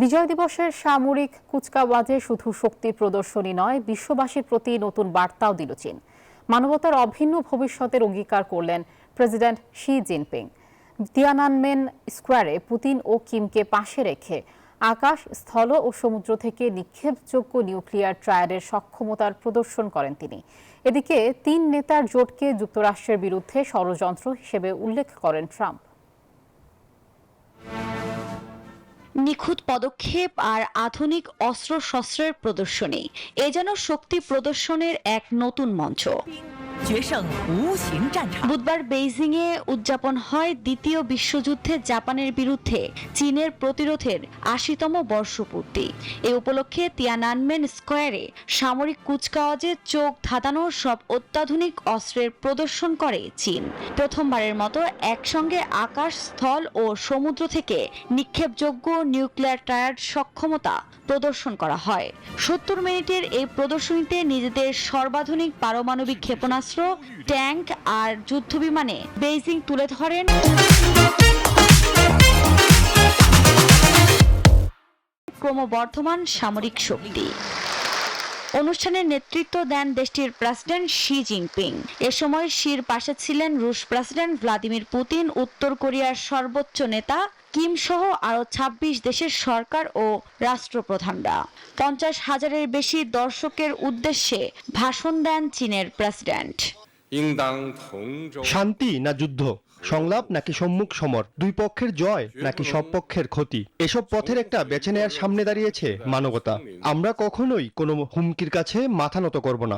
বিজয় দিবসের সামরিক কুচকাওয়াজে শুধু শক্তি প্রদর্শনী নয়, বিশ্ববাসীর প্রতি নতুন বার্তাও দিল চীন। মানবতার অভিন্ন ভবিষ্যতের অঙ্গীকার করলেন প্রেসিডেন্ট শি জিনপিং। তিয়ানানমেন স্কোয়ারে পুতিন ও কিমকে পাশে রেখে আকাশ, স্থল ও সমুদ্র থেকে নিক্ষেপযোগ্য নিউক্লিয়ার ট্রায়াডের সক্ষমতার প্রদর্শন করেন তিনি। এদিকে তিন নেতার জোটকে যুক্তরাষ্ট্রের বিরুদ্ধে ষড়যন্ত্র হিসেবে উল্লেখ করেন ট্রাম্প। নিখুঁত পদক্ষেপ আর আধুনিক অস্ত্রশস্ত্রের প্রদর্শনী, এ যেন শক্তি প্রদর্শনের এক নতুন মঞ্চ। বুধবার বেইজিং এ উদযাপন হয় দ্বিতীয় বিশ্বযুদ্ধে জাপানের বিরুদ্ধে চীনের প্রতিরোধের ৮০তম বর্ষপূর্তি। এ উপলক্ষে তিয়ানানমেন স্কোয়ারে সামরিক কুচকাওয়াজে চোখ ধাঁধানো সব অত্যাধুনিক অস্ত্রের প্রদর্শন করে চীন। প্রথমবারের মতো একসঙ্গে আকাশ, স্থল ও সমুদ্র থেকে নিক্ষেপযোগ্য নিউক্লিয়ার ট্রায়াড সক্ষমতা প্রদর্শন করা হয়। ৭০ মিনিটের এই প্রদর্শনীতে নিজেদের সর্বাধুনিক পারমাণবিক ক্ষেপণাস্ত্র, ট্যাঙ্ক আর যুদ্ধবিমানে বেইজিং তুলে ধরেন ক্রমবর্ধমান সামরিক শক্তি। অনুষ্ঠানে নেতৃত্ব দেন দেশটির প্রেসিডেন্ট শি জিনপিং। এ সময় শির পাশে ছিলেন রুশ প্রেসিডেন্ট ভ্লাদিমির পুতিন, উত্তর কোরিয়ার সর্বোচ্চ নেতা কিম সহ আরও ২৬ দেশের সরকার ও রাষ্ট্রপ্রধানরা। ৫০,০০০-এর বেশি দর্শকের উদ্দেশ্যে ভাষণ দেন চীনের প্রেসিডেন্ট। শান্তি না যুদ্ধ, সংলাপ নাকি সম্মুখ সমর, দুই পক্ষের জয় নাকি সব পক্ষের ক্ষতি, এসব পথের একটা বেছে নেয়ার সামনে দাঁড়িয়েছে মানবতা। আমরা কখনোই কোনো হুমকির কাছে মাথা নত করব না।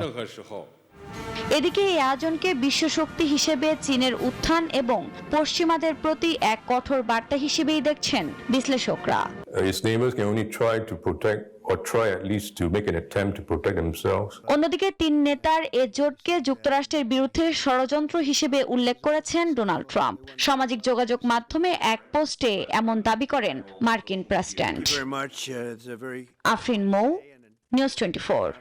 এদিকে এই আয়োজনকে বিশ্বশক্তি হিসেবে চীনের উত্থান এবং পশ্চিমাদের প্রতি এক কঠোর বার্তা হিসেবেই দেখছেন বিশ্লেষকরা। অন্যদিকে তিন নেতার এ জোটকে যুক্তরাষ্ট্রের বিরুদ্ধে ষড়যন্ত্র হিসেবে উল্লেখ করেছেন ডোনাল্ড ট্রাম্প। সামাজিক যোগাযোগ মাধ্যমে এক পোস্টে এমন দাবি করেন মার্কিন প্রেসিডেন্ট। আফরিন মৌ, নিউজ 24।